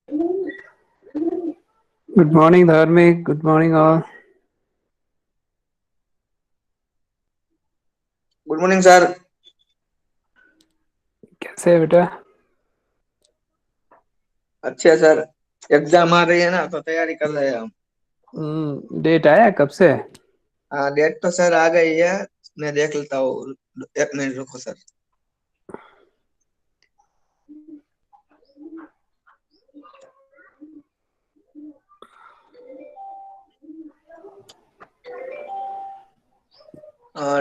Good morning धार्मिक, good morning all. Good morning sir. कैसे है बेटा? अच्छे सर। एग्जाम आ रही है ना तो तैयारी कर रहे हैं हम। डेट आया कब से? हाँ, डेट तो सर आ गई है। मैं देख लेता हूँ। एक मिनट रुको सर।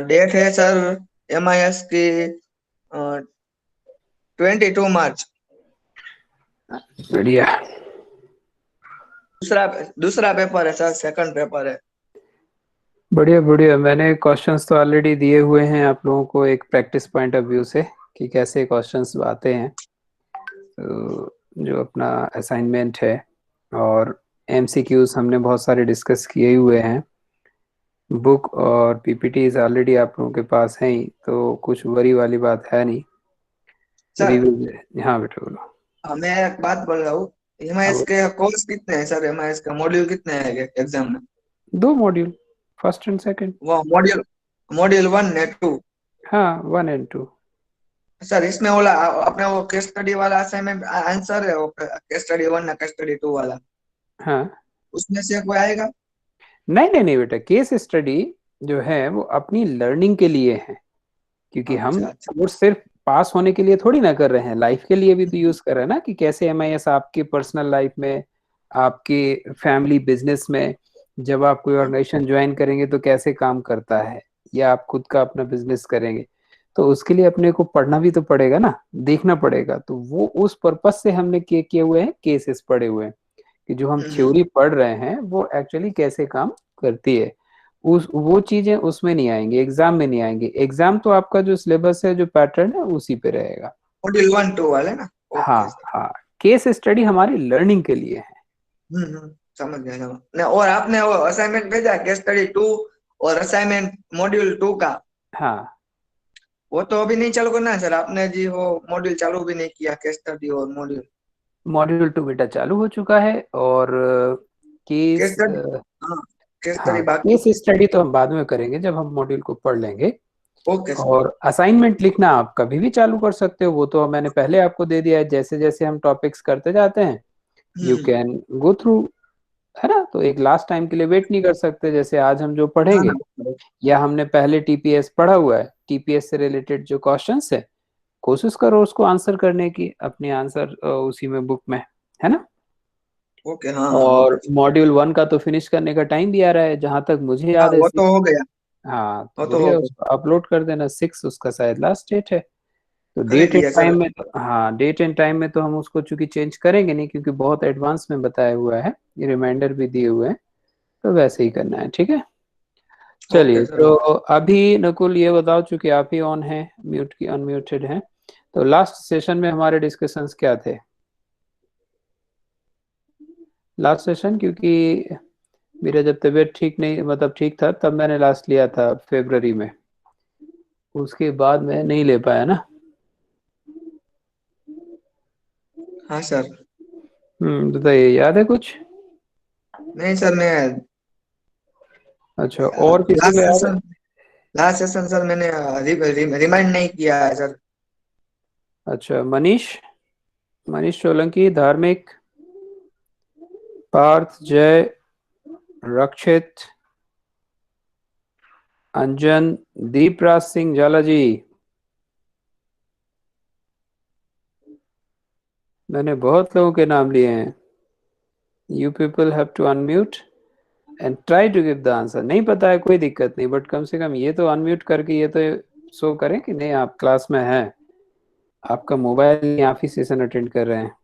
डेट है सर MIS की 22 मार्च। बढ़िया। दूसरा दूसरा पेपर है सर, सेकंड पेपर है। बढ़िया बढ़िया, मैंने क्वेश्चंस तो ऑलरेडी दिए हुए हैं आप लोगों को एक प्रैक्टिस पॉइंट ऑफ व्यू से कि कैसे क्वेश्चंस आते हैं। तो जो अपना असाइनमेंट है और एमसीक्यूज हमने बहुत सारे डिस्कस किए हुए हैं। बुक और पीपीटीज ऑलरेडी आप लोगों के पास हैं ही, तो कुछ वरी वाली बात है नहीं। सर रिवीज, हाँ बेटा बोलो। मैं एक बात बोल रहा हूँ। MIS अब के कोर्स कितने हैं सर? MIS का मॉड्यूल कितने हैं एग्जाम में? 2 मॉड्यूल, फर्स्ट एंड सेकंड। वो मॉड्यूल मॉड्यूल 1 ने 2। हाँ, 1 and 2। सर इसमें वाला अपने वो केस स्टडी वाला असाइनमेंट आंसर है, वो केस स्टडी 1 ना केस स्टडी 2 वाला, हाँ, उसमें से कोई आएगा? नहीं नहीं नहीं बेटा, केस स्टडी जो है वो अपनी लर्निंग के लिए है। क्योंकि हम अच्छा अच्छा। कोर्स सिर्फ पास होने के लिए थोड़ी ना कर रहे हैं, लाइफ के लिए भी तो यूज कर रहे हैं ना, कि कैसे एमआईएस आपके पर्सनल लाइफ में, आपके फैमिली बिजनेस में, जब आप कोई ऑर्गेनाइजेशन ज्वाइन करेंगे तो कैसे काम करता है, या आप खुद का अपना बिजनेस करेंगे तो उसके लिए अपने को पढ़ना भी तो पड़ेगा ना, देखना पड़ेगा। तो वो उस पर्पज से हमने किए हुए हैं, केसेस पढ़े हुए हैं कि जो हम हम्म। थ्योरी पढ़ रहे हैं वो एक्चुअली कैसे काम करती है। उस वो चीजें उसमें नहीं आएंगी, एग्जाम में नहीं आएंगी। एग्जाम तो आपका जो सिलेबस है, जो पैटर्न है उसी पे रहेगा। मॉड्यूल 1 2 वाले ना? हाँ ओके सर। हाँ, केस स्टडी हमारी लर्निंग के लिए है। समझ गया समझ ने। और आपने वो असाइनमेंट भेजा केस स्टडी 2 और असाइनमेंट मॉड्यूल 2 का, हाँ, वो तो अभी नहीं चालू करना है सर? आपने जी वो मॉड्यूल चालू भी नहीं किया, केस स्टडी और मॉड्यूल। मॉड्यूल 2 बेटा चालू हो चुका है, और केस केस स्टडी, हाँ, केस हाँ, स्टडी बाकी केस है। स्टडी तो हम बाद में करेंगे जब हम मॉड्यूल को पढ़ लेंगे। Okay sir. और असाइनमेंट लिखना आप कभी भी चालू कर सकते हो, वो तो मैंने पहले आपको दे दिया है। जैसे जैसे हम टॉपिक्स करते जाते हैं you hmm. Can go through, है ना। तो एक लास्ट टाइम के लिए वेट नहीं कर सकते। जैसे आज हम जो ना पढ़ेंगे, ना। या हमने पहले टीपीएस पढ़ा हुआ है, टीपीएस से रिलेटेड जो क्वेश्चंस है कोशिश करो उसको आंसर करने की, अपने आंसर उसी में बुक में, है ना। ओके, हाँ हाँ, ओके और सर। मॉड्यूल 1 का तो फिनिश करने का टाइम भी आ रहा है, जहां तक मुझे हाँ, याद है वो तो 6। हो गया। हाँ तो वो तो हो बढ़िया, गया। उसको अपलोड कर देना। 6 उसका शायद लास्ट डेट है। तो करे डेट एंड दिया सर। टाइम में तो, हाँ, डेट एंड टाइम में तो हम उसको चूंकि चेंज करेंगे नहीं, क्योंकि बहुत एडवांस में बताया हुआ है, ये रिमाइंडर भी दिए हुए हैं। तो वैसे ही करना है, ठीक है। ओके चलिए, सर तो ओके। अभी नकुल ये बताओ, चूंकि आप ही ऑन है, म्यूट की अनम्यूटेड है, तो लास्ट सेशन में हमारे डिस्कशंस क्या थे? लास्ट सेशन, क्योंकि मेरा जब तबीयत ठीक नहीं, मतलब ठीक था, तब मैंने लास्ट लिया था फरवरी में। उसके बाद मैं नहीं ले पाया ना। हाँ सर। बताइए, याद है कुछ? नहीं सर, मैं अच्छा, और किसी को लास्ट याद है? सेशन लास्ट सेशन सर मैंने रिमाइंड नहीं किया है सर। अच्छा, मनीष, मनीष सोलंकी, धार्मिक, पार्थ, जय, रक्षित, अंजन, दीपराज सिंह झाला जी। मैंने बहुत लोगों के नाम लिए हैं। You people have to unmute and try to give the answer. नहीं पता है कोई दिक्कत नहीं, बट कम से कम ये तो अनम्यूट करके ये तो शो करें कि नहीं आप क्लास में हैं, आपका मोबाइल नहीं, आप ही सेशन अटेंड कर रहे हैं।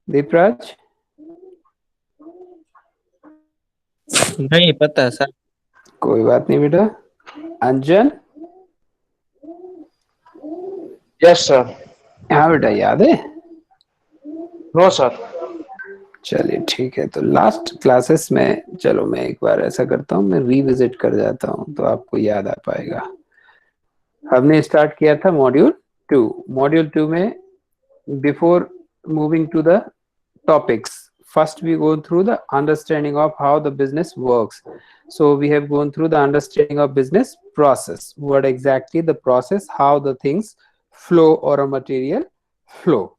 दीपराज, नहीं पता सर। कोई बात नहीं बेटा। Anjan, yes sir. हाँ बेटा, याद है? No sir. चलिए ठीक है, तो लास्ट क्लासेस में चलो मैं एक बार ऐसा करता हूँ, मैं रिविजिट कर जाता हूँ तो आपको याद आ पाएगा। हमने स्टार्ट किया था मॉड्यूल 2। मॉड्यूल 2 में before moving to the topics. First, we go through the understanding of how the business works. So we have gone through the understanding of business process. What exactly the process, how the things flow or a material flow,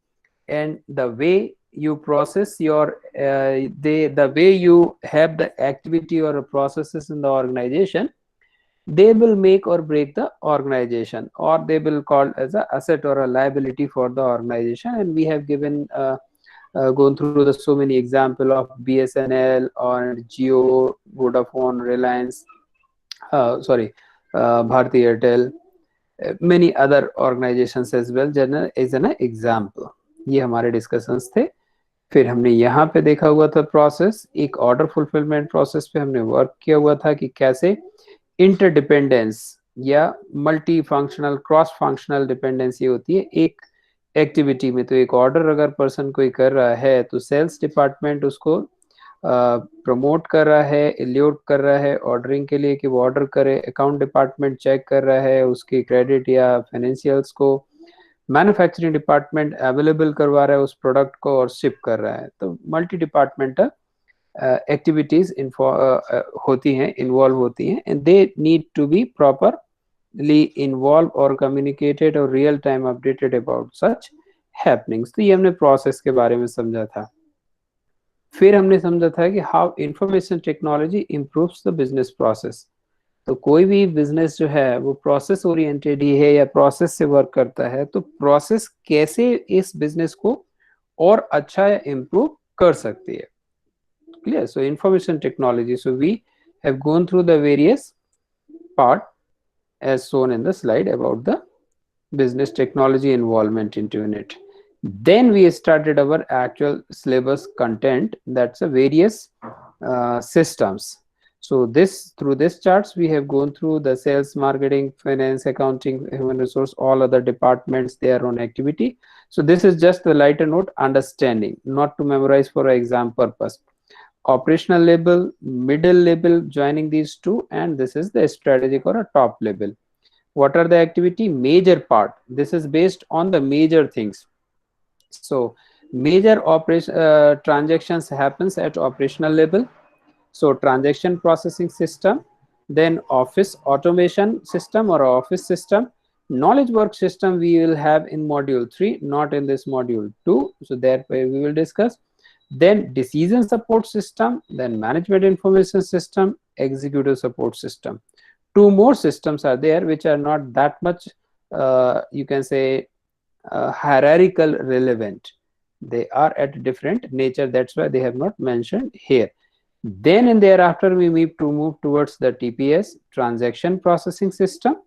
and the way you process your the way you have the activity or processes in the organization, they will make or break the organization, or they will call as a asset or a liability for the organization. And we have given gone through the so many example of BSNL or Jio, Vodafone, Reliance, sorry, Bharti Airtel, many other organizations as well as an example. ये हमारे discussions थे. फिर हमने यहाँ पे देखा हुआ था प्रोसेस, एक ऑर्डर फुलफिलमेंट प्रोसेस पे हमने वर्क किया हुआ था कि कैसे इंटरडिपेंडेंस या multi functional cross functional dependency होती है एक एक्टिविटी में. तो एक ऑर्डर अगर पर्सन कोई कर रहा है तो सेल्स डिपार्टमेंट उसको प्रमोट कर रहा है, एल्योट कर रहा है ऑर्डरिंग के लिए कि वो ऑर्डर करे. अकाउंट डिपार्टमेंट चेक कर रहा है उसकी क्रेडिट या फाइनेंशियल्स को. मैन्युफैक्चरिंग डिपार्टमेंट अवेलेबल करवा रहा है उस प्रोडक्ट को और शिप कर रहा है. तो मल्टी डिपार्टमेंटल एक्टिविटीज होती हैं, इन्वॉल्व होती हैं, and they need to be properly involve और कम्युनिकेटेड और real time updated about such happenings. तो ये हमने प्रोसेस के बारे में समझा था. फिर हमने समझा था कि how information technology improves the business process. तो कोई भी बिजनेस जो है वो प्रोसेस ओरिएंटेड ही है या प्रोसेस से वर्क करता है, तो प्रोसेस कैसे इस बिजनेस को और अच्छा इम्प्रूव कर सकती है. Clear. So information technology, so we have gone through the various part as shown in the slide about the business technology involvement into it. Then we started our actual syllabus content, that's a various systems. So through this charts we have gone through the sales, marketing, finance, accounting, human resource, all other departments, their own activity. So this is just the lighter note understanding, not to memorize for exam purpose. Operational level, middle level, joining these two, and this is the strategic or a top level. What are the activity? Major part. This is based on the major things. So major operation transactions happens at operational level. So transaction processing system, then office automation system or office system. Knowledge work system we will have in module 3, not in this module 2. So therefore we will discuss. Then decision support system, then management information system, executive support system. Two more systems are there which are not that much you can say hierarchical relevant. They are at different nature, that's why they have not mentioned here. Then in thereafter we move towards the TPS, transaction processing system.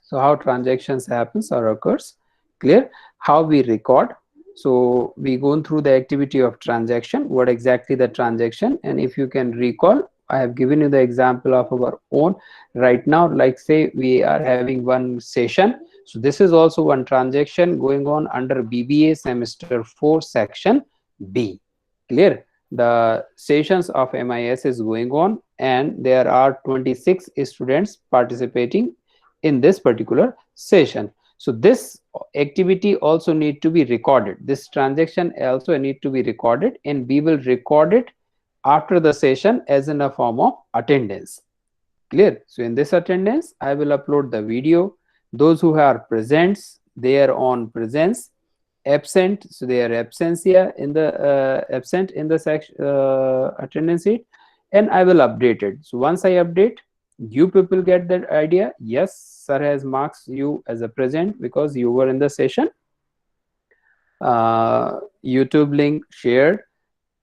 So how transactions happens or occurs. Clear. How we record. So we gone through the activity of transaction, what exactly the transaction, and if you can recall, I have given you the example of our own right now. Like say we are having one session, so this is also one transaction going on under BBA semester 4 section B. Clear. The sessions of MIS is going on and there are 26 students participating in this particular session. So this activity also need to be recorded. This transaction also need to be recorded, and we will record it after the session as in a form of attendance. Clear. So in this attendance I will upload the video. Those who are presents, they are on presence. Absent, so they are absentia in the absent in the section attendance sheet, and I will update it. So once I update, you people get that idea. Yes, sir has marks you as a present because you were in the session. YouTube link shared,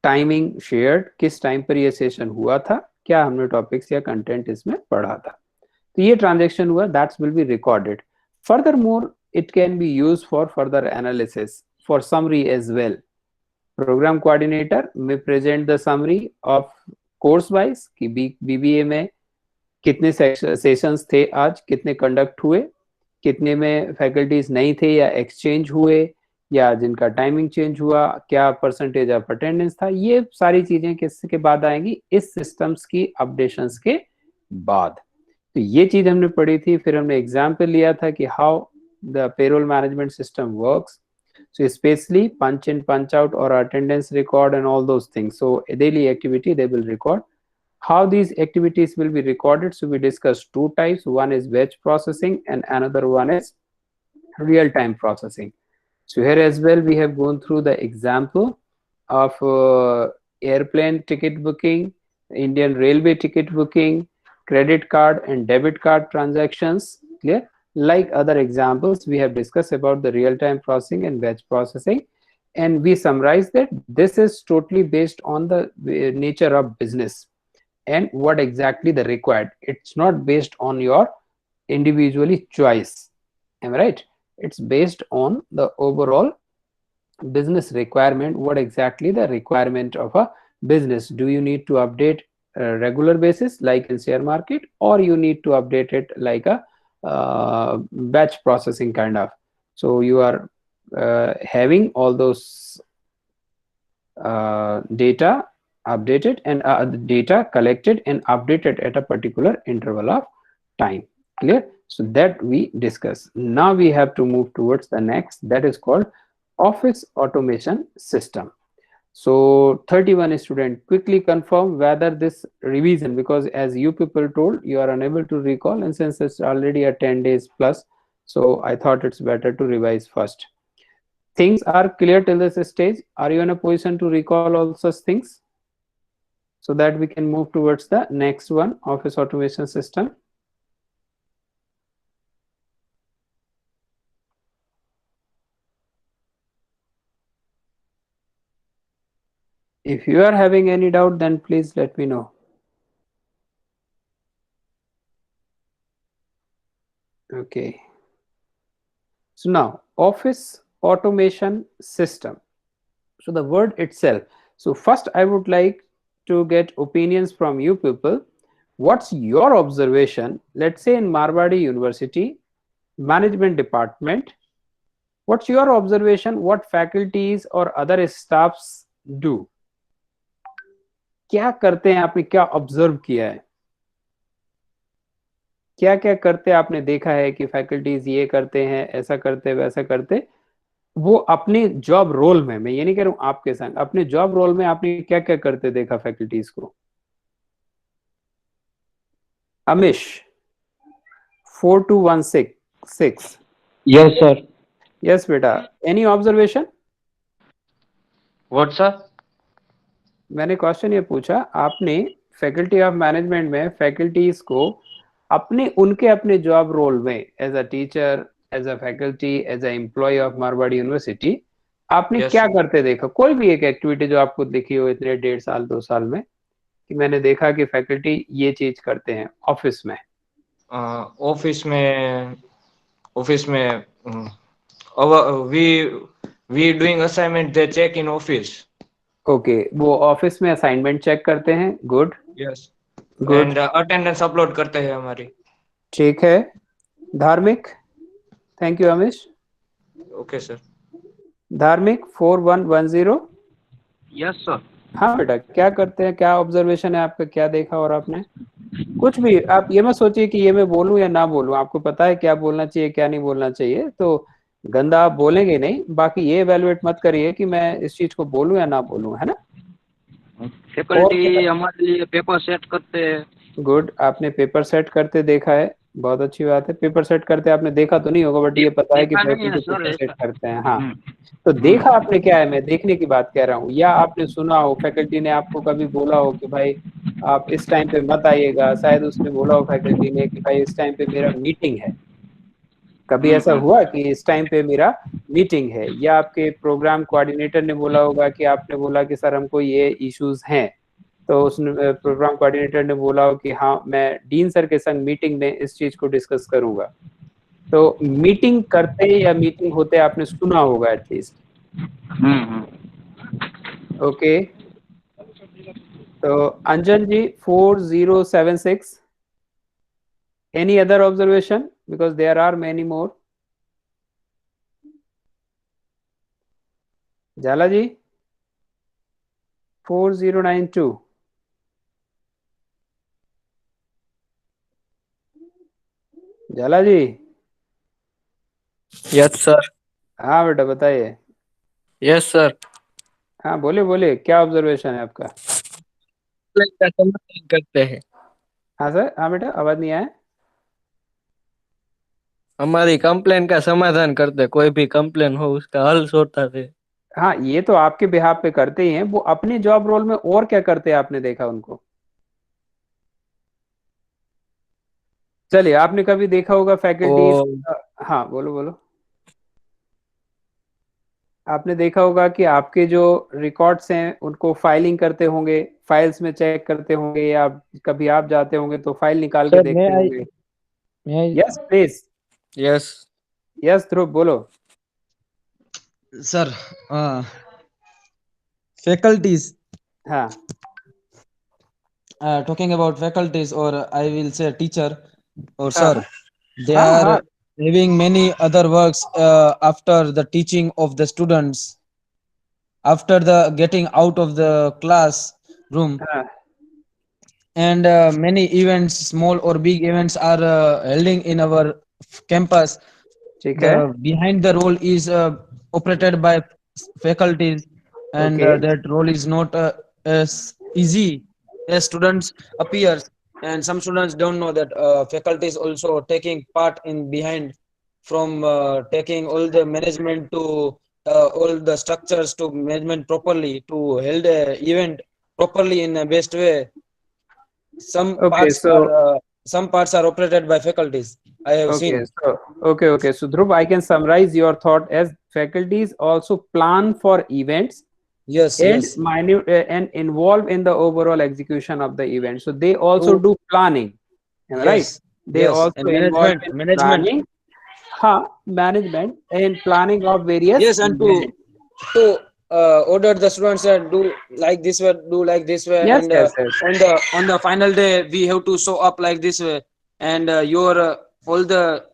timing shared, किस time पर ये session हुआ था, क्या हमने topics या content इसमें पढ़ा था. तो ये ट्रांजेक्शन हुआ, that's will be recorded. Furthermore, it can be used for further analysis, for summary as well. Program coordinator may present the summary of course wise कि BBA में कितने सेशंस थे आज, कितने कंडक्ट हुए, कितने में फैकल्टीज नहीं थे या एक्सचेंज हुए या जिनका टाइमिंग चेंज हुआ, क्या परसेंटेज ऑफ अटेंडेंस था. ये सारी चीजें किसके बाद आएंगी, इस सिस्टम्स की अपडेशंस के बाद. तो ये चीज हमने पढ़ी थी. फिर हमने एग्जाम्पल लिया था कि how the payroll management system works. So especially punch in, punch out, or attendance record and all those things. So a daily activity they will record. How these activities will be recorded? So we discussed two types. One is batch processing and another one is real-time processing. So here as well we have gone through the example of airplane ticket booking, Indian railway ticket booking, credit card and debit card transactions. Clear? Like other examples, we have discussed about the real-time processing and batch processing, and we summarize that this is totally based on the nature of business and what exactly the required. It's not based on your individually choice. Am I right? It's based on the overall business requirement. What exactly the requirement of a business? Do you need to update regular basis like in share market, or you need to update it like a batch processing kind of? So you are having all those data updated and data collected and updated at a particular interval of time. Clear? So that we discuss. Now we have to move towards the next, that is called office automation system. So 31 student, quickly confirm whether this revision, because as you people told, you are unable to recall, and since it's already a 10 days plus, so I thought it's better to revise first. Things are clear till this stage? Are you in a position to recall all such things so that we can move towards the next one, office automation system? If you are having any doubt, then please let me know. Okay. So now, office automation system. So the word itself. So first I would like to get opinions from you people. What's your observation? Let's say in Marwadi University, management department, what's your observation? What faculties or other staffs do? क्या करते हैं, आपने क्या observe किया है? क्या क्या करते आपने देखा है कि फैकल्टीज ये करते हैं, ऐसा करते, वैसा करते, वो अपने जॉब रोल में, मैं ये नहीं कह रहा हूं आपके संग, अपने जॉब रोल में आपने क्या क्या करते देखा फैकल्टीज को? अमिश 4216. Yes, sir. यस बेटा, एनी ऑब्जर्वेशन? What, sir? मैंने क्वेश्चन ये पूछा, आपने फैकल्टी ऑफ मैनेजमेंट में फैकल्टीज को अपने उनके अपने जॉब रोल में as a teacher, as a faculty, as a employ of Marwadi university आपने Yes, क्या sir. करते देखा? कोई भी एक एक्टिविटी जो आपको दिखी हो इतने 1.5 साल 2 साल में कि मैंने देखा कि फैकल्टी ये चीज करते हैं ऑफिस में। ऑफिस में we doing assignment, they check in office. Okay, वो ऑफिस में असाइनमेंट चेक करते हैं। Good Yes. Good, And attendance upload करते हैं हमारी। ठीक है। धार्मिक, thank you Amish. Okay, sir. धार्मिक 4110। Yes, sir. हाँ बेटा, क्या करते हैं, क्या ऑब्जर्वेशन है आपका, क्या देखा? और आपने कुछ भी, आप ये मत सोचिए कि ये मैं बोलूं या ना बोलूं, आपको पता है क्या बोलना चाहिए क्या नहीं बोलना चाहिए, तो गंदा आप बोलेंगे नहीं। बाकी ये एवेलुएट मत करिए कि मैं इस चीज को बोलूं या ना बोलूं, है ना? फैकल्टी हमारे लिए पेपर सेट करते हैं। गुड, आपने पेपर सेट करते देखा है, बहुत अच्छी बात है। पेपर सेट करते आपने देखा तो नहीं होगा, बट ये पता है कि देखा नहीं है फैकल्टी सर पेपर सेट ऐसा। करते हैं। हाँ, तो देखा आपने क्या है, मैं देखने की बात कह रहा हूँ। या आपने सुना हो, फैकल्टी ने आपको कभी बोला हो कि भाई आप इस टाइम पे मत आइएगा, शायद उसने बोला हो फैकल्टी ने कि भाई इस टाइम पे मेरा मीटिंग है। कभी ऐसा हुआ कि इस टाइम पे मेरा मीटिंग है? या आपके प्रोग्राम कोऑर्डिनेटर ने बोला होगा कि आपने बोला कि सर हमको ये इश्यूज हैं, तो उसने प्रोग्राम कोऑर्डिनेटर ने बोला हो कि हाँ मैं डीन सर के संग मीटिंग में इस चीज को डिस्कस करूंगा। तो मीटिंग करते या मीटिंग होते आपने सुना होगा एटलीस्ट। ओके, तो Anjan ji 4076, any other observation? Because there are many more. Jhala ji 4092। झाला जी। Yes, sir. हाँ बेटा बताइए। Yes sir. हाँ बोले बोले, क्या ऑब्जर्वेशन है आपका? का समाधान करते हैं। हाँ सर, हाँ बेटा, आवाज नहीं आया। हमारी कंप्लेन का समाधान करते, कोई भी कंप्लेन हो उसका हल सोचता थे। हाँ, ये तो आपके बिहाफ पे करते ही हैं। वो अपने जॉब रोल में और क्या करते हैं, आपने देखा उनको? चलिए, आपने कभी देखा होगा फैकल्टीज। और हाँ बोलो बोलो। आपने देखा होगा कि आपके जो रिकॉर्ड्स हैं उनको फाइलिंग करते होंगे, फाइल्स में चेक करते होंगे, या कभी आप जाते होंगे तो फाइल निकाल के Sir, देखते होंगे। may I, yes please. Yes yes Dhruv बोलो। sir, faculties, हाँ talking about faculties, or I will say teacher or हाँ sir, they हाँ हाँ are having many other works after the teaching of the students, after the getting out of the class room, हाँ, and many events, small or big events, are holding in our campus. ठीक है। The behind the role is operated by faculties, and okay that role is not as easy as students appears, and some students don't know that faculties also taking part in behind, from taking all the management to all the structures to management properly to hold a event properly in a best way. Some okay parts so are operated by faculties, I have okay, seen. so okay. So Dhruv, I can summarize your thought as faculties also plan for events Yes, and yes. minute and involve in the overall execution of the event. So they also To do planning, am I right? Yes, They yes, also and involve management, in management. planning, management and planning of various Yes, and events. to order the students and do like this way, do like this way, Yes, and yes, yes. on the final day we have to show up like this way, and your all the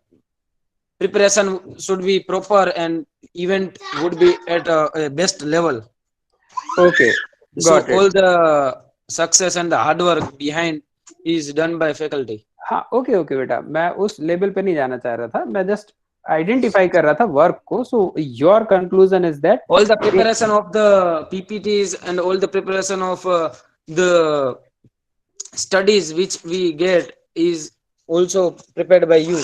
preparation should be proper, and event would be at a best level. Okay, So got it. all the success and the hard work behind is done by faculty. हाँ okay okay बेटा, मैं उस level पे नहीं जाना चाह रहा था, मैं जस्ट आइडेंटिफाई कर रहा था वर्क को. So your conclusion is that All the preparation of the PPTs and all the preparation of the studies which we get is also prepared by you.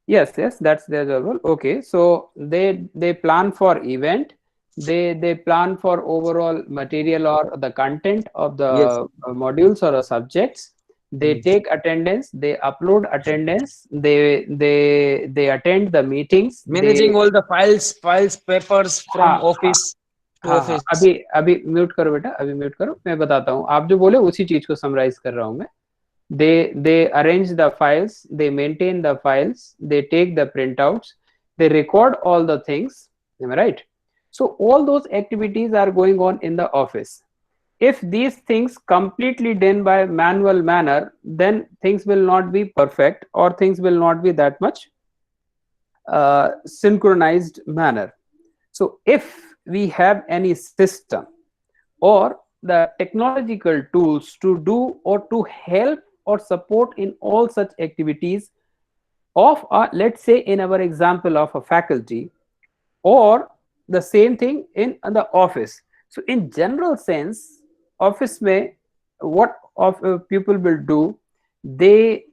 yes, that's their job. Okay, so they plan for event, they plan for overall material or the content of the Yes. modules or subjects. They take attendance, they upload attendance, they attend the meetings, Managing they. all the files, papers from हाँ हाँ office to हाँ हाँ, office. अभी अभी mute करो बेटा, अभी mute करो, मैं बताता हूँ. आप जो बोले उसी चीज को समराइज कर रहा हूँ मैं. they arrange the files, they maintain the files, they take the printouts, they record all the things, am I right? So all those activities are going on in the office. If these things completely done by manual manner, then things will not be perfect, or things will not be that much synchronized manner. So if we have any system or the technological tools to do or to help or support in all such activities of let's say in our example of a faculty, or the same thing in the office. So in general sense, office may what of people will do, they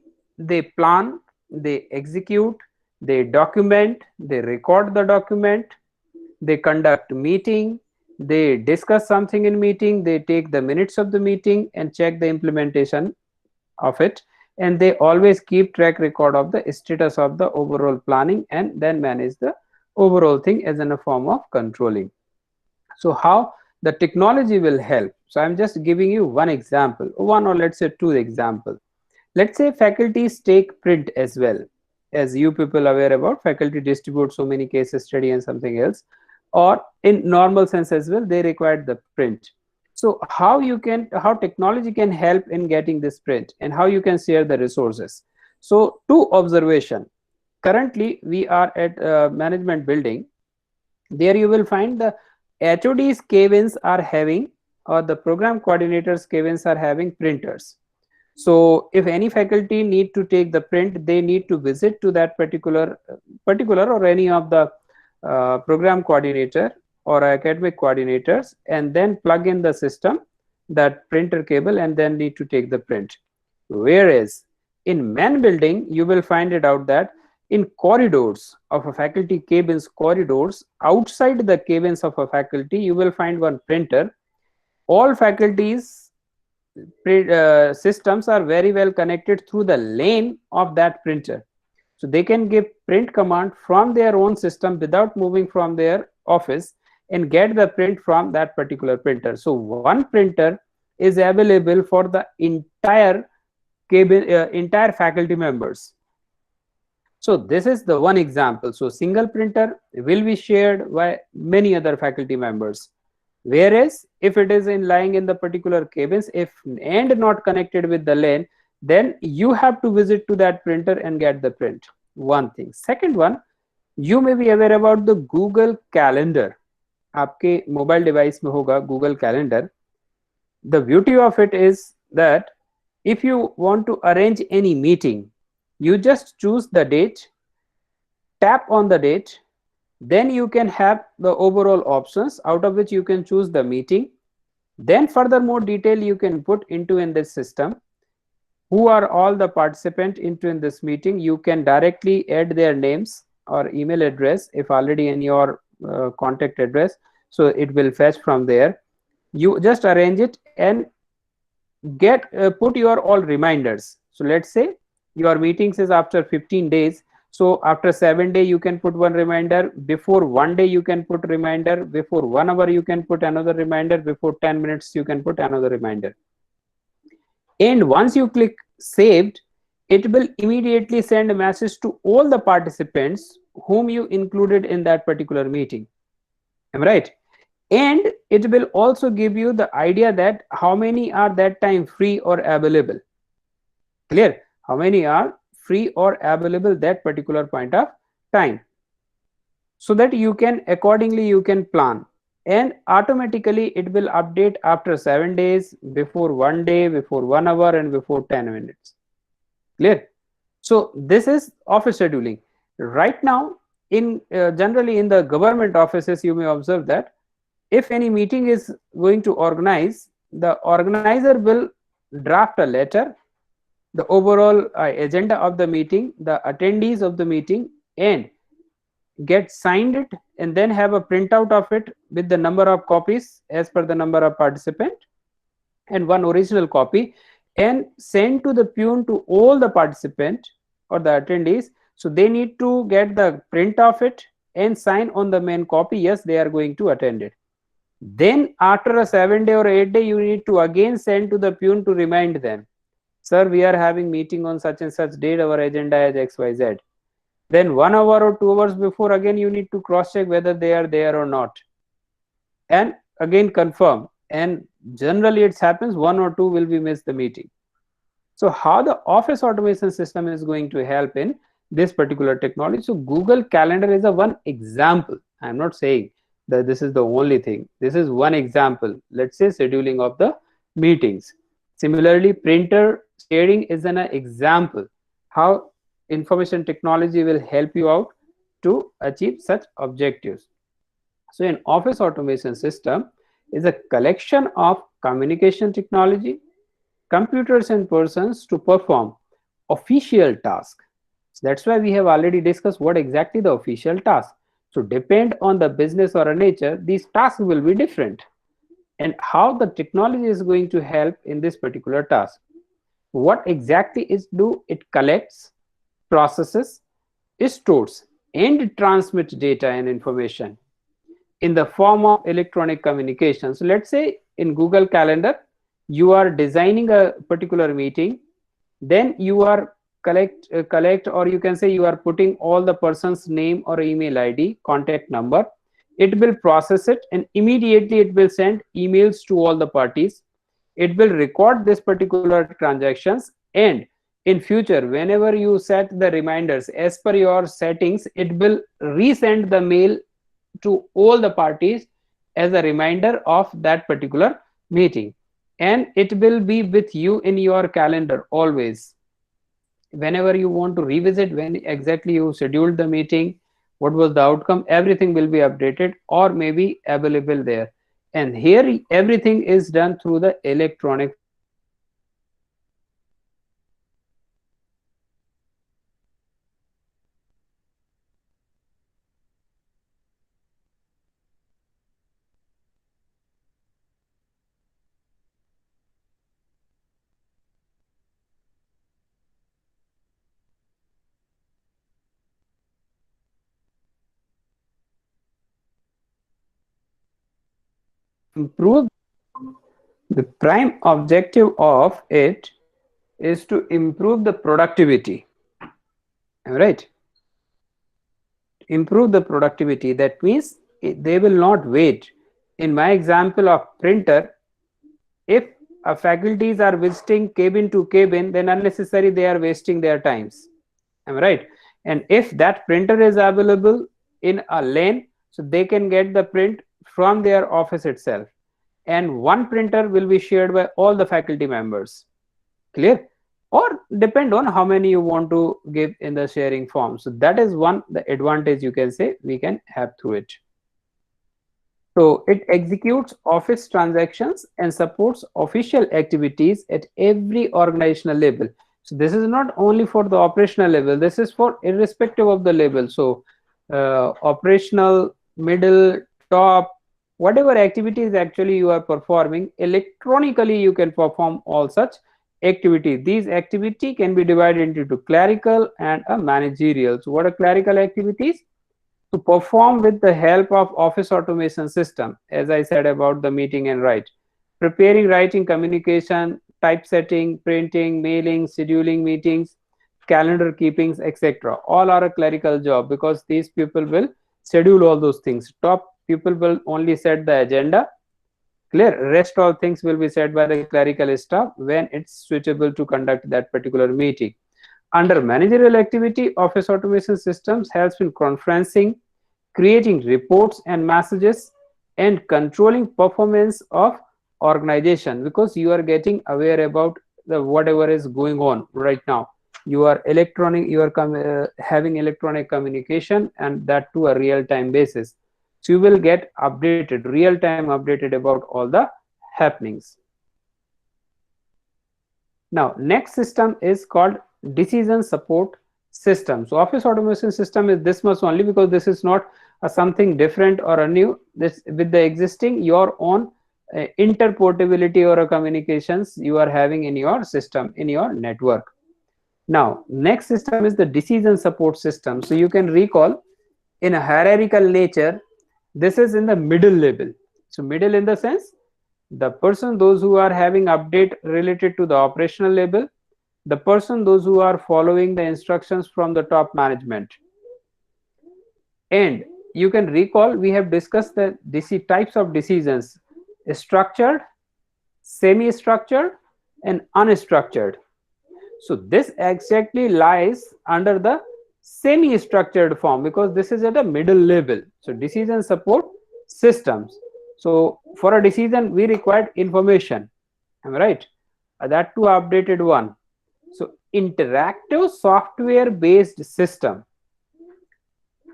plan, they execute, they document, they record the document, they conduct meeting, they discuss something in meeting, they take the minutes of the meeting and check the implementation of it, and they always keep track record of the status of the overall planning and then manage the overall thing as in a form of controlling. So how the technology will help? So I'm just giving you one example, one or let's say two example. Let's say faculties take print as well. As you people aware about, faculty distribute so many case study and something else, or in normal sense as well, they require the print. So how technology can help in getting this print and how you can share the resources. So two observation. Currently we are at management building. There you will find the HOD's cabins are having, or the program coordinators cabins are having printers. So if any faculty need to take the print, they need to visit to that particular or any of the program coordinator or academic coordinators, and then plug in the system, that printer cable, and then need to take the print. Whereas in main building, you will find it out that in corridors of a faculty cabins, corridors outside the cabins of a faculty, you will find one printer. All faculties systems are very well connected through the lane of that printer. So they can give print command from their own system without moving from their office and get the print from that particular printer. So one printer is available for the entire cabin, entire faculty members. So this is the one example. So single printer will be shared by many other faculty members. Whereas if it is lying in the particular cabins, if and not connected with the LAN, then you have to visit to that printer and get the print. One thing. Second one, you may be aware about the Google Calendar. आपके mobile device में होगा Google Calendar. The beauty of it is that if you want to arrange any meeting, you just choose the date, tap on the date, then you can have the overall options out of which you can choose the meeting. Then further more detail you can put into in this system. Who are all the participants into in this meeting? You can directly add their names or email address if already in your contact address. So it will fetch from there. You just arrange it and get put your all reminders. So let's say your meetings is after 15 days. So after 7 days, you can put one reminder. Before 1 day, you can put reminder. Before 1 hour, you can put another reminder. Before 10 minutes, you can put another reminder. And once you click saved, it will immediately send a message to all the participants whom you included in that particular meeting. Am I right? And it will also give you the idea that how many are that time free or available. Clear? How many are free or available that particular point of time, so that you can accordingly you can plan, and automatically it will update after 7 days, before 1 day, before 1 hour, and before 10 minutes. Clear? So this is office scheduling. Right now in generally in the government offices, you may observe that if any meeting is going to organize, the organizer will draft a letter, the overall agenda of the meeting, the attendees of the meeting, and get signed it, and then have a printout of it with the number of copies as per the number of participant, and one original copy, and send to the peon to all the participant or the attendees. So they need to get the print of it and sign on the main copy, yes, they are going to attend it. Then after a 7 day or 8 day, you need to again send to the peon to remind them, sir, we are having meeting on such and such date, our agenda is XYZ. Then 1 hour or 2 hours before, again you need to cross check whether they are there or not, and again confirm. And generally it happens 1 or 2 will be missed the meeting. So how the office automation system is going to help in this particular technology? So Google Calendar is a one example. I'm not saying that this is the only thing. This is one example. Let's say scheduling of the meetings. Similarly, printer sharing is an example how information technology will help you out to achieve such objectives. So an office automation system is a collection of communication technology, computers and persons to perform official tasks. So that's why we have already discussed what exactly the official task. So depend on the business or a nature, these tasks will be different, and how the technology is going to help in this particular task. What exactly is do? It collects, processes, stores, and transmits data and information in the form of electronic communication. So let's say in Google Calendar, you are designing a particular meeting, then you are collect or you can say you are putting all the person's name or email ID, contact number. It will process it, and immediately it will send emails to all the parties. It will record this particular transactions, and in future whenever you set the reminders as per your settings, it will resend the mail to all the parties as a reminder of that particular meeting, and it will be with you in your calendar always. Whenever you want to revisit when exactly you scheduled the meeting, what was the outcome, everything will be updated or maybe available there. And here everything is done through the electronic form. So this is one of the advantage of office automation system. Improve. The prime objective of it is to improve the productivity. Right? Improve the productivity. That means they will not wait. In my example of printer, if faculties are visiting cabin to cabin, then unnecessarily they are wasting their times. Am I right? And if that printer is available in a lane, so they can get the print from their office itself, and one printer will be shared by all the faculty members. Clear? Or depend on how many you want to give in the sharing form. So that is one the advantage you can say we can have through it. So it executes office transactions and supports official activities at every organizational level. So this is not only for the operational level, this is for irrespective of the level. So operational, middle, top, whatever activities actually you are performing, electronically you can perform all such activities. These activity can be divided into clerical and a managerial. So what are clerical activities? To perform with the help of office automation system, as I said about the meeting and write, preparing, writing, communication, typesetting, printing, mailing, scheduling meetings, calendar keepings, etc. All are a clerical job because these people will schedule all those things. Top people will only set the agenda. Clear? Rest all things will be set by the clerical staff when it's suitable to conduct that particular meeting. Under managerial activity, office automation systems helps in conferencing, creating reports and messages, and controlling performance of organization, because you are getting aware about the whatever is going on right now. You are having electronic communication, and that to a real-time basis. So you will get updated, real-time updated about all the happenings. Now, next system is called decision support system. So office automation system is this much only, because this is not something different or a new. This with the existing your own interportability or communications you are having in your system, in your network. Now, next system is the decision support system. So you can recall in a hierarchical nature, this is in the middle level. So middle in the sense, the person, those who are having update related to the operational level, the person, those who are following the instructions from the top management. And you can recall we have discussed the types of decisions: structured, semi-structured, and unstructured. So this exactly lies under the semi-structured form, because this is at a middle level. So decision support systems. So for a decision we required information, am I right? That too updated one. So interactive software based system.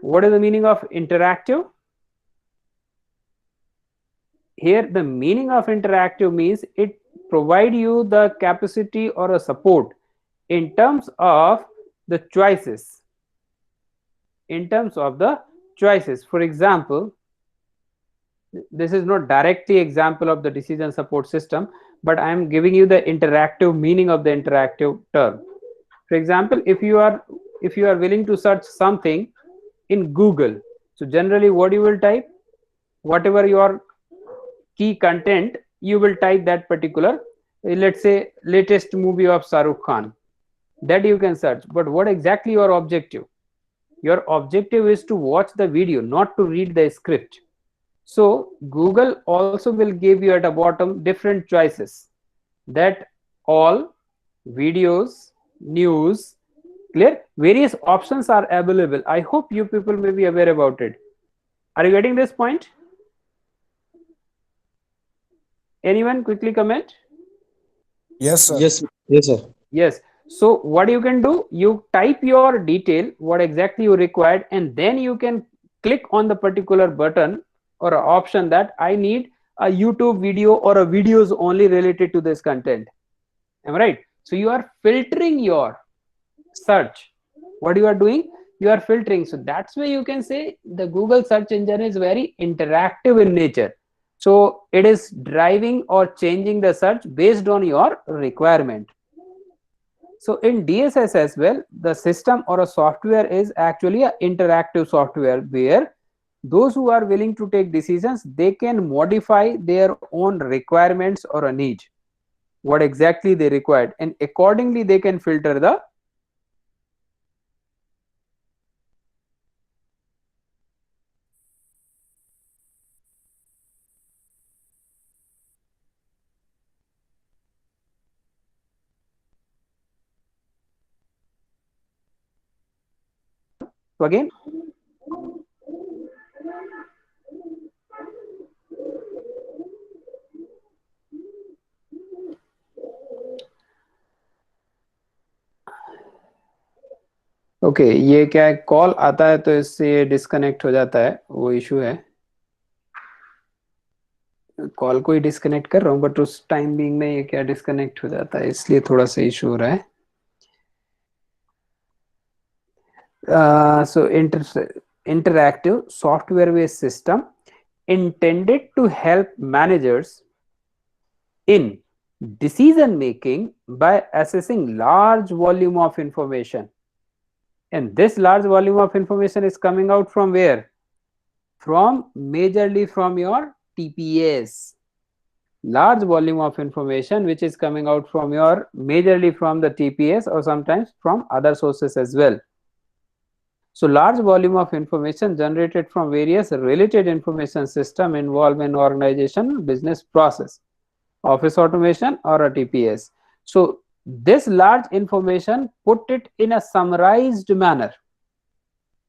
What is the meaning of interactive? Here the meaning of interactive means it provide you the capacity or a support in terms of the choices. In terms of the choices. For example, this is not directly example of the decision support system, but I am giving you the interactive meaning of the interactive term. For example, if you are willing to search something in Google, so generally what you will type, whatever your key content, you will type that particular, let's say latest movie of Shah Rukh Khan, that you can search. But what exactly your objective? Your objective is to watch the video, not to read the script. So Google also will give you at the bottom different choices, that all videos, news, clear, various options are available. I hope you people may be aware about it. Are you getting this point? Anyone quickly comment? Yes, sir. Yes, yes, sir. Yes. So what you can do, you type your detail, what exactly you required, and then you can click on the particular button or a option that I need a YouTube video or a videos only related to this content. Am I right? So you are filtering your search. What you are doing, you are filtering. So that's why you can say the Google search engine is very interactive in nature. So it is driving or changing the search based on your requirement. So in DSS as well, the system or a software is actually an interactive software where those who are willing to take decisions, they can modify their own requirements or a need, what exactly they required, and accordingly they can filter the again. Okay ये क्या है, call आता है तो इससे disconnect हो जाता है, वो इशू है। कॉल को ही डिस्कनेक्ट कर रहा हूँ बट उस टाइम बीइंग में ये क्या डिस्कनेक्ट हो जाता है, इसलिए थोड़ा सा इशू हो रहा है। So interactive software based system intended to help managers in decision making by assessing large volume of information, and this large volume of information is coming out from where? From majorly from your TPS. Large volume of information which is coming out from your majorly from the TPS or sometimes from other sources as well. So large volume of information generated from various related information system involved in organization business process, office automation or a TPS. So this large information, put it in a summarized manner.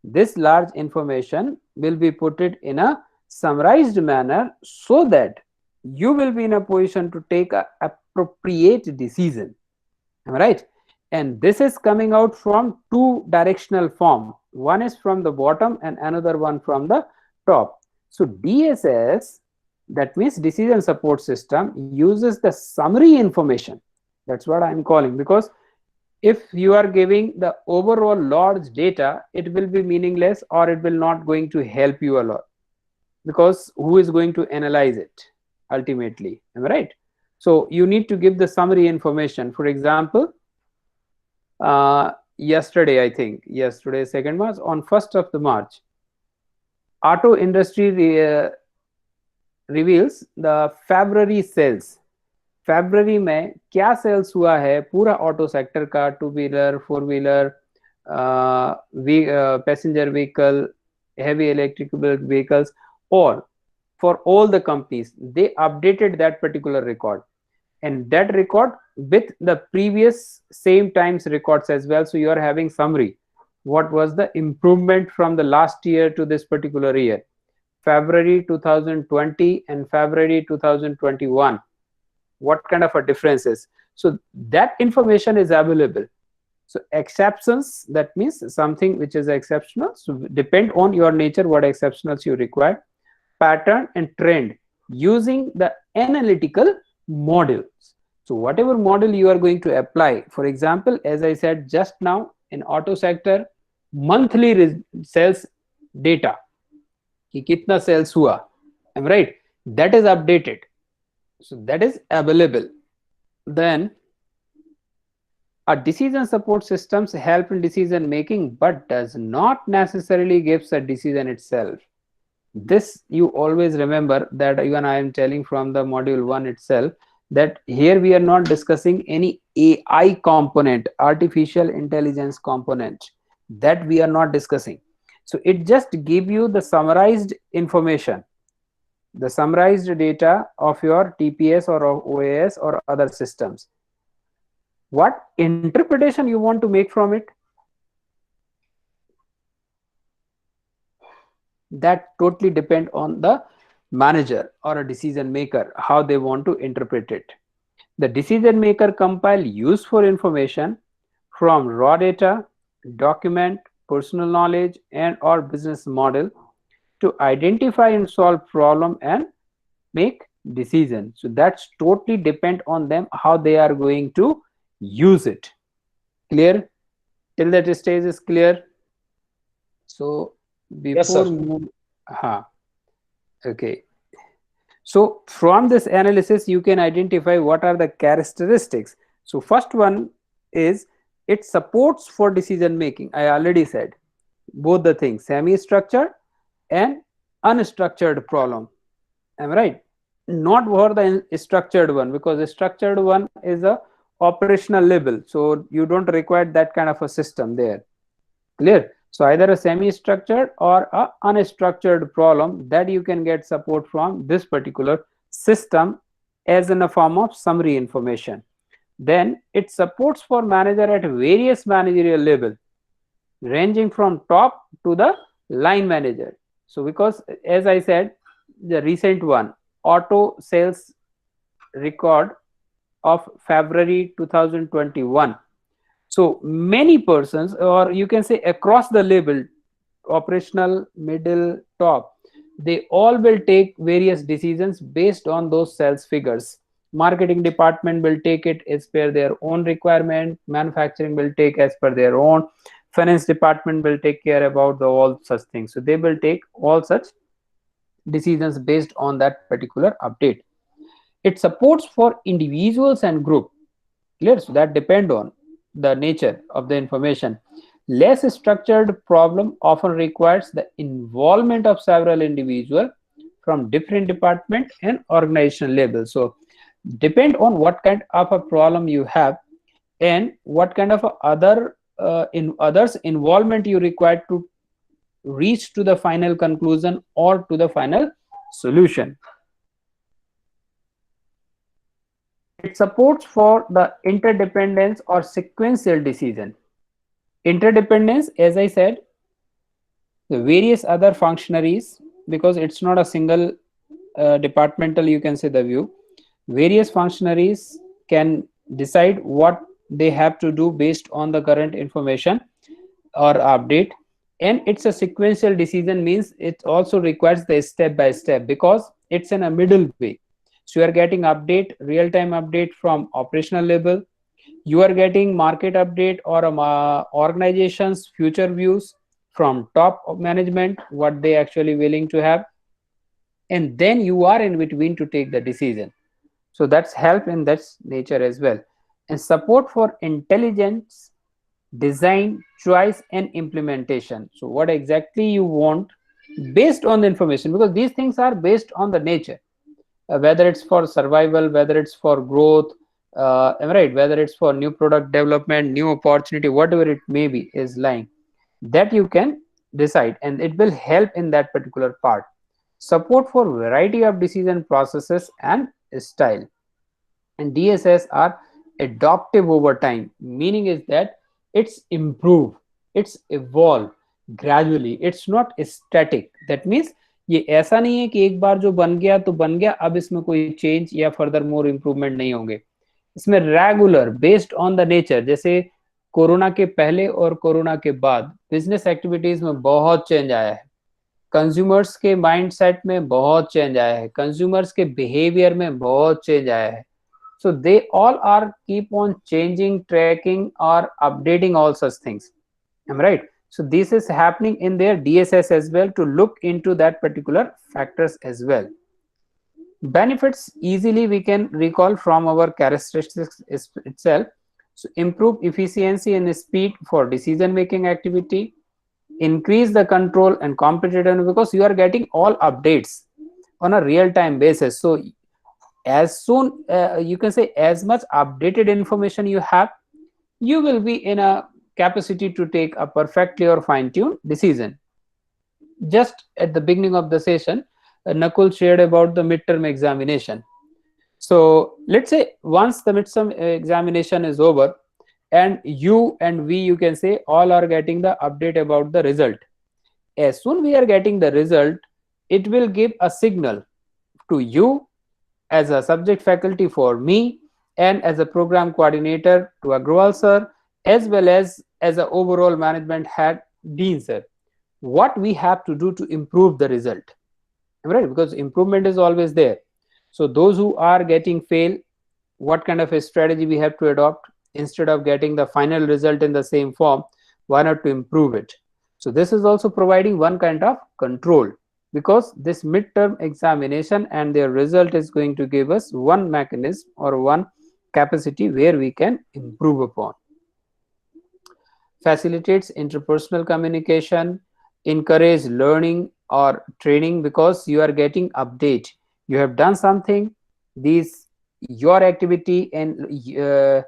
This large information will be put it in a summarized manner so that you will be in a position to take an appropriate decision. Am I right? And this is coming out from two directional form. One is from the bottom and another one from the top. So DSS, that means decision support system, uses the summary information. That's what I'm calling, because if you are giving the overall large data, it will be meaningless or it will not going to help you a lot, because who is going to analyze it ultimately? Am I right? So you need to give the summary information. For example, yesterday, I think yesterday 2nd March, on 1st of the March, auto industry reveals the February sales. February में क्या sales हुआ है पूरा auto sector का, 2 wheeler 4 wheeler passenger vehicle, heavy electrical vehicles, or for all the companies, they updated that particular record, and that record with the previous same times records as well. So you are having summary, what was the improvement from the last year to this particular year, February 2020 and February 2021, what kind of a differences. So that information is available. So exceptions, that means something which is exceptional, so depend on your nature what exceptionals you require. Pattern and trend using the analytical models. So whatever model you are going to apply, for example, as I said just now, in auto sector, monthly sales data, कि कितना sales हुआ, am I right? That is updated. So that is available. Then a decision support systems help in decision making, but does not necessarily gives a decision itself. This you always remember, that even I am telling from the module 1 itself, that here we are not discussing any AI component, artificial intelligence component, that we are not discussing. So it just give you the summarized information, the summarized data of your TPS or of OAS or other systems. What interpretation you want to make from it, that totally depend on the manager or a decision maker, how they want to interpret it. The decision maker compile useful information from raw data, document, personal knowledge, and or business model to identify and solve problem and make decisions. So that's totally depend on them how they are going to use it. Clear? Till that stage is clear. So Yes, sir. before okay. So from this analysis, you can identify what are the characteristics. So first one is it supports for decision making. I already said both the things, semi-structured and unstructured problem. Am I right? Not for the structured one, because the structured one is a operational level. So you don't require that kind of a system there. Clear? So either a semi-structured or a unstructured problem that you can get support from this particular system as in a form of summary information. Then it supports for manager at various managerial level, ranging from top to the line manager. So because as I said, the recent one, auto sales record of February 2021. So many persons, or you can say across the level, operational, middle, top, they all will take various decisions based on those sales figures. Marketing department will take it as per their own requirement, manufacturing will take as per their own, finance department will take care about all such things. So they will take all such decisions based on that particular update. It supports for individuals and group. Clear? So that depend on the nature of the information. Less structured problem often requires the involvement of several individuals from different department and organizational levels. So depend on what kind of a problem you have and what kind of others involvement you require to reach to the final conclusion or to the final solution. It supports for the interdependence or sequential decision. Interdependence, as I said, the various other functionaries, because it's not a single departmental, you can say the view, various functionaries can decide what they have to do based on the current information or update. And it's a sequential decision, means it also requires the step by step, because it's in a middle way. So you are getting update, real-time update from operational level. You are getting market update or organization's future views from top management, what they actually willing to have. And then you are in between to take the decision. So that's help in that nature as well. And support for intelligence, design, choice, and implementation. So what exactly you want based on the information, because these things are based on the nature. Whether it's for survival, whether it's for growth, right, whether it's for new product development, new opportunity, whatever it may be is lying, that you can decide, and it will help in that particular part. Support for variety of decision processes and style. And DSS are adaptive over time, meaning is that it's improve, it's evolve gradually, it's not static. That means ये ऐसा नहीं है कि एक बार जो बन गया तो बन गया, अब इसमें कोई चेंज या फर्दर मोर इम्प्रूवमेंट नहीं होंगे. इसमें regular based on the nature, जैसे कोरोना के पहले और कोरोना के बाद बिजनेस एक्टिविटीज में बहुत चेंज आया है, कंज्यूमर्स के माइंडसेट में बहुत चेंज आया है, कंज्यूमर्स के बिहेवियर में बहुत चेंज आया है. So they all are keep on changing, tracking or updating all such things. Am I right? So this is happening in their DSS as well, to look into that particular factors as well. Benefits easily we can recall from our characteristics itself. So improve efficiency and speed for decision making activity, increase the control and competitiveness, because you are getting all updates on a real time basis. So as soon you can say as much updated information you have, you will be in a capacity to take a perfectly or fine-tuned decision. Just at the beginning of the session, Nakul shared about the midterm examination. So let's say once the midterm examination is over, and you and we, you can say, all are getting the update about the result. As soon we are getting the result, it will give a signal to you as a subject faculty, for me, and as a program coordinator to Agrawal sir, as well as a overall management had been, sir, what we have to do to improve the result, right? Because improvement is always there. So those who are getting fail, what kind of a strategy we have to adopt? Instead of getting the final result in the same form, why not to improve it? So this is also providing one kind of control, because this midterm examination and their result is going to give us one mechanism or one capacity where we can improve upon. Facilitates interpersonal communication, encourage learning or training, because you are getting update. You have done something, these your activity, and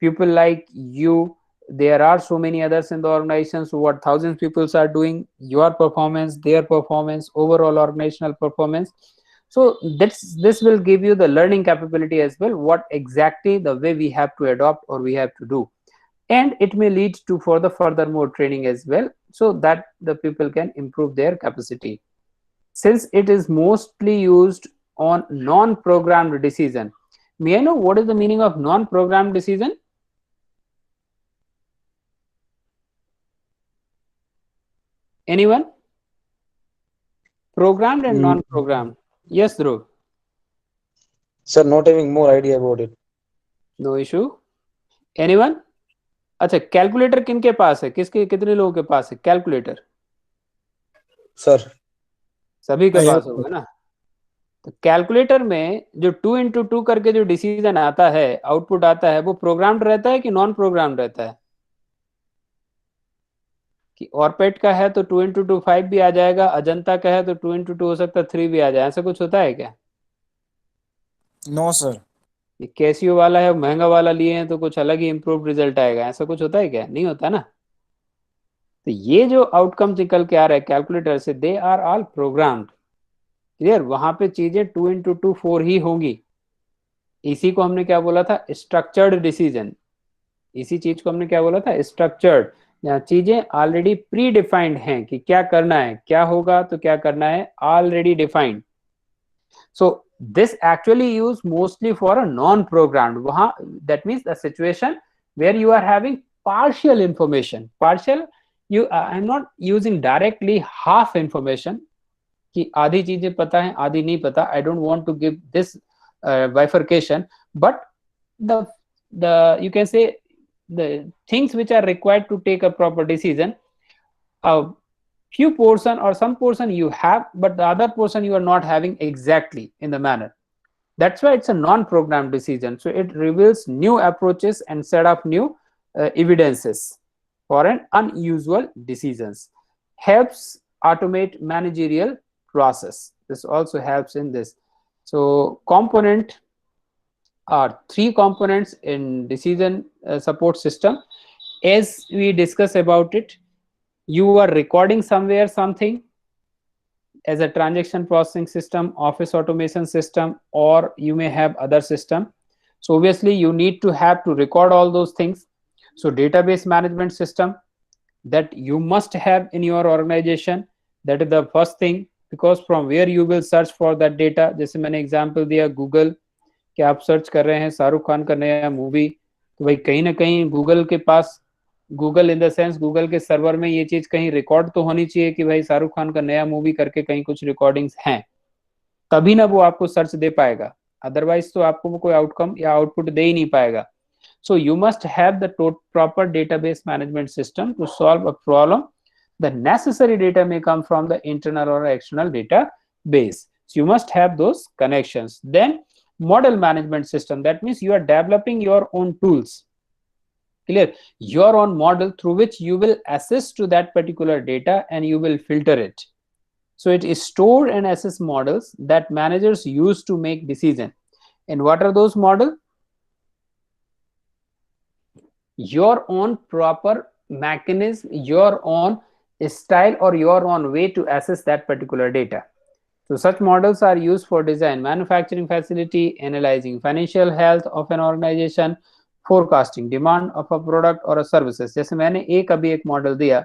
people like you, there are so many others in the organization. So what thousands of people are doing, your performance, their performance, overall organizational performance. So this will give you the learning capability as well, what exactly the way we have to adopt or we have to do. And it may lead to furthermore training as well, so that the people can improve their capacity. Since it is mostly used on non-programmed decision, may I know what is the meaning of non-programmed decision? Anyone? Programmed and non-programmed. Yes, Dhruv. Sir, not having more idea about it. No issue. Anyone? अच्छा, calculator किन के पास है, किसके कितने लोगों के पास है calculator? Sir सभी के पास होगा ना. तो कैलकुलेटर में जो 2 into 2 करके जो डिसीजन आता है, आउटपुट आता है, वो प्रोग्राम्ड रहता है कि नॉन प्रोग्राम्ड रहता है? कि ऑरपेट का है तो 2 into 2 5 भी आ जाएगा, अजंता का है तो 2 into 2 हो सकता है 3 भी आ जाए, ऐसा कुछ होता है क्या? No sir. ये कैसियो वाला है, महंगा वाला लिए हैं तो कुछ अलग ही इम्प्रूव रिजल्ट आएगा, ऐसा कुछ होता है क्या? नहीं होता ना. तो ये जो आउटकम्स निकल के आ रहा है कैलकुलेटर से, they are all programmed. Clear? वहां पे चीजें 2 into 2 4 ही होंगी. इसी को हमने क्या बोला था? Structured decision. इसी चीज को हमने क्या बोला था? स्ट्रक्चर्ड. यहाँ चीजें ऑलरेडी प्री डिफाइंड हैं कि क्या करना है, क्या होगा तो क्या करना है, already defined. So this actually used mostly for a non-programmed. That means the situation where you are having partial information. Partial, I'm not using directly half information कि आधी चीजें पता है आधी नहीं पता. I don't want to give this bifurcation, but the you can say the things which are required to take a proper decision, a few portion or some portion you have, but the other portion you are not having exactly in the manner. That's why it's a non-programmed decision. So it reveals new approaches and set up new evidences for an unusual decisions. Helps automate managerial process. This also helps in this. So component are 3 components in decision support system. As we discuss about it, you are recording somewhere something as a transaction processing system, office automation system, or you may have other system. So obviously you need to have to record all those things. So database management system that you must have in your organization, that is the first thing, because from where you will search for that data. जैसे मैंने example दिया Google, कि आप search कर रहे हैं शाहरुख खान का नया मूवी, तो भाई कहीं ना कहीं गूगल के पास, Google in the sense Google के सर्वर में ये चीज कहीं रिकॉर्ड तो होनी चाहिए कि भाई शाहरुख खान का नया मूवी करके कहीं कुछ रिकॉर्डिंग्स हैं, तभी ना वो आपको सर्च दे पाएगा. अदरवाइज तो आपको वो कोई आउटकम या आउटपुट दे ही नहीं पाएगा. So you must have the proper database management system to solve a problem. The necessary data may come from the internal or external database. So you must have those connections. Then model management system. That means you are developing your own tools. Clear? Your own model through which you will access to that particular data and you will filter it. So it is stored and assess models that managers use to make decision. And what are those models? Your own proper mechanism, your own style, or your own way to assess that particular data. So such models are used for design manufacturing facility, analyzing financial health of an organization, forecasting demand of a product or a services. जैसे मैंने अभी एक model दिया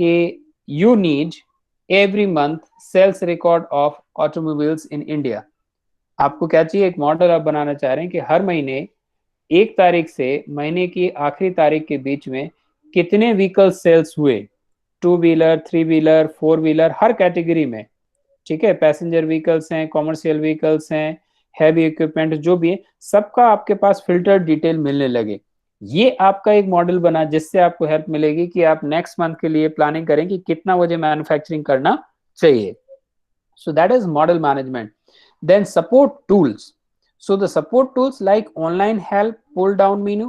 कि you need every month sales record of automobiles in India. आपको क्या चाहिए? एक मॉडल आप बनाना चाह रहे हैं कि हर महीने 1 तारीख से महीने की आखिरी तारीख के बीच में कितने व्हीकल सेल्स हुए, 2 व्हीलर, 3 व्हीलर, 4 व्हीलर, हर कैटेगरी में, ठीक है, पैसेंजर व्हीकल्स हैं, कॉमर्शियल व्हीकल्स हैं, हैवी इक्विपमेंट जो भी है, सबका आपके पास फिल्टर्ड डिटेल मिलने लगे। ये आपका एक मॉडल बना जिससे आपको हेल्प मिलेगी कि आप नेक्स्ट मंथ के लिए प्लानिंग करें कि कितना मुझे मैन्युफैक्चरिंग करना चाहिए। So that is model management. Then support tools. So the support tools like online help, pull down menu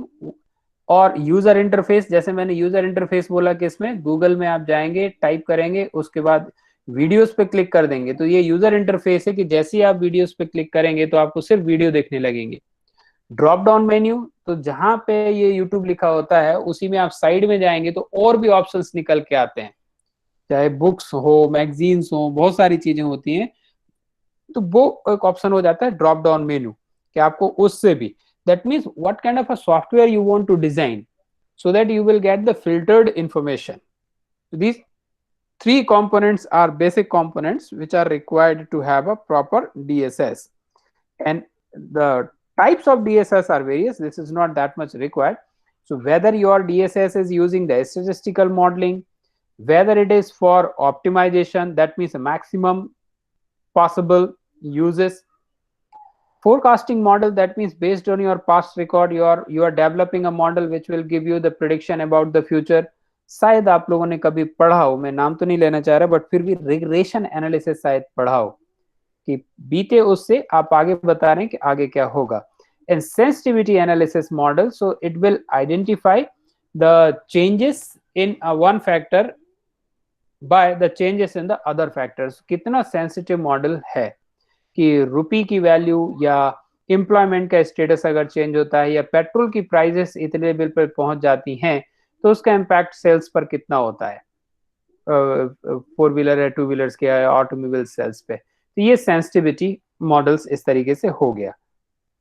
और यूजर इंटरफेस, जैसे मैंने यूजर इंटरफेस बोला कि इसमें गूगल में आप जाएंगे, टाइप करेंगे, उसके बाद वीडियोस पे क्लिक कर देंगे, तो ये यूजर इंटरफेस है कि जैसे ही आप वीडियोस पे क्लिक करेंगे तो आपको सिर्फ वीडियो देखने लगेंगे। ड्रॉप डाउन मेन्यू, तो जहां पे ये यूट्यूब लिखा होता है उसी में आप साइड में जाएंगे तो और भी ऑप्शंस निकल के आते हैं, चाहे बुक्स हो, मैगजीन्स हो, बहुत सारी चीजें होती हैं, तो वो एक ऑप्शन हो जाता है ड्रॉप डाउन मेन्यू कि आपको उससे भी, that means what kind of a software you want to design so that you will get the filtered information. These 3 components are basic components which are required to have a proper DSS, and the types of DSS are various. This is not that much required. So whether your DSS is using the statistical modeling, whether it is for optimization, that means a maximum possible uses, forecasting model, that means based on your past record you are developing a model which will give you the prediction about the future. शायद आप लोगों ने कभी पढ़ा हो, मैं नाम तो नहीं लेना चाह रहा, बट फिर भी रिग्रेशन एनालिसिस शायद पढ़ा हो कि बीते उससे आप आगे बता रहे हैं कि आगे क्या होगा। And sensitivity analysis model, so it will identify the changes in one factor by the changes in the other factors. कितना सेंसिटिव मॉडल है कि रुपी की वैल्यू या एम्प्लॉयमेंट का स्टेटस अगर चेंज होता है या पेट्रोल की प्राइसेस इतने लेवल पर पहुंच जाती हैं तो उसका इम्पैक्ट सेल्स पर कितना होता है, 4 व्हीलर या 2 व्हीलर्स के ऑटोमोबाइल सेल्स पे। तो ये सेंसिटिविटी मॉडल्स इस तरीके से हो गया,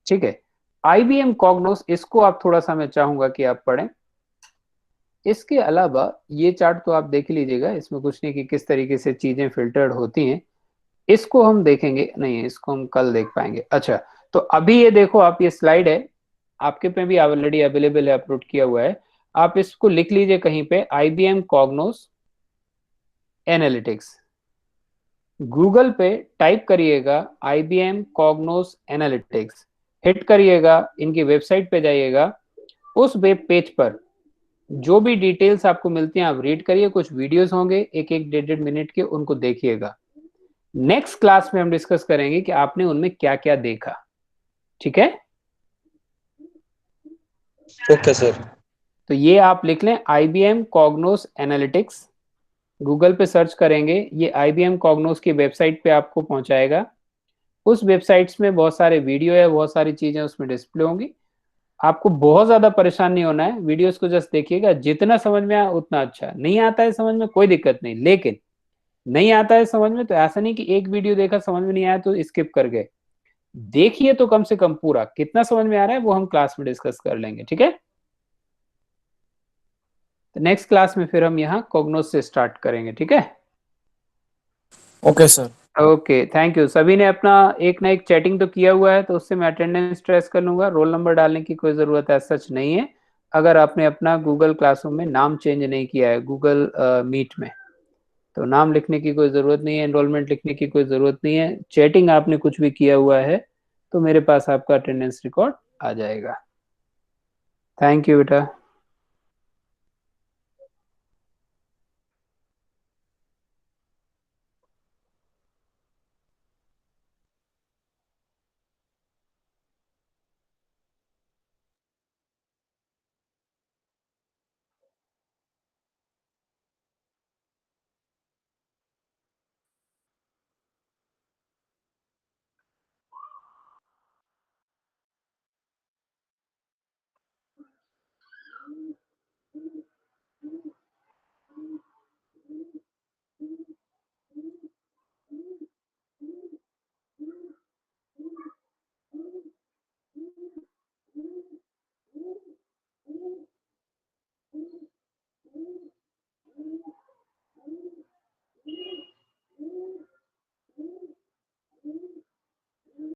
ठीक है। IBM कॉग्नोस, इसको आप थोड़ा सा मैं चाहूंगा कि आप पढ़ें। इसके अलावा ये चार्ट तो आप देख लीजिएगा, इसमें कुछ नहीं कि किस तरीके से चीजें फिल्टर्ड होती हैं, इसको हम देखेंगे नहीं, इसको हम कल देख पाएंगे। अच्छा, तो अभी ये देखो आप, ये स्लाइड है आपके पे भी ऑलरेडी अवेलेबल है, अपलोड किया हुआ है, आप इसको लिख लीजिए कहीं पे, IBM कॉग्नोस एनालिटिक्स। गूगल पे टाइप करिएगा IBM कॉग्नोस एनालिटिक्स, हिट करिएगा, इनकी वेबसाइट पे जाइएगा, उस वेब पेज पर जो भी डिटेल्स आपको मिलती हैं आप रीड करिए, कुछ वीडियोस होंगे 1-1, 1.5 मिनट के, उनको देखिएगा। नेक्स्ट क्लास में हम डिस्कस करेंगे कि आपने उनमें क्या क्या देखा, ठीक है। Okay sir. तो ये आप लिख लें IBM कॉग्नोस एनालिटिक्स, गूगल पे सर्च करेंगे, ये IBM कॉग्नोस की वेबसाइट पे आपको पहुंचाएगा। उस वेबसाइट्स में बहुत सारे वीडियो है, बहुत सारी चीजें उसमें डिस्प्ले होंगी। आपको बहुत ज्यादा परेशान नहीं होना है, वीडियोस को जस्ट देखिएगा, जितना समझ में आए उतना अच्छा। नहीं आता है समझ में कोई दिक्कत नहीं, लेकिन नहीं आता है समझ में तो ऐसा नहीं कि एक वीडियो देखा समझ में नहीं आया तो स्किप कर गए, देखिए तो कम से कम पूरा, कितना समझ में आ रहा है वो हम क्लास में डिस्कस कर लेंगे, ठीक है। तो नेक्स्ट क्लास में फिर हम यहाँ कॉग्नोस से स्टार्ट करेंगे, ठीक है। Okay sir. Okay, thank you. सभी ने अपना एक ना एक चैटिंग तो किया हुआ है, तो उससे मैं अटेंडेंस ट्रेस कर लूंगा। रोल नंबर डालने की कोई ज़रूरत है सच नहीं है, अगर आपने अपना गूगल क्लासरूम में नाम चेंज नहीं किया है, गूगल मीट में, तो नाम लिखने की कोई ज़रूरत नहीं है, एनरोलमेंट लिखने की कोई ज़रूरत नहीं है। चैटिंग आपने कुछ भी किया हुआ है तो मेरे पास आपका अटेंडेंस रिकॉर्ड आ जाएगा। थैंक यू बेटा।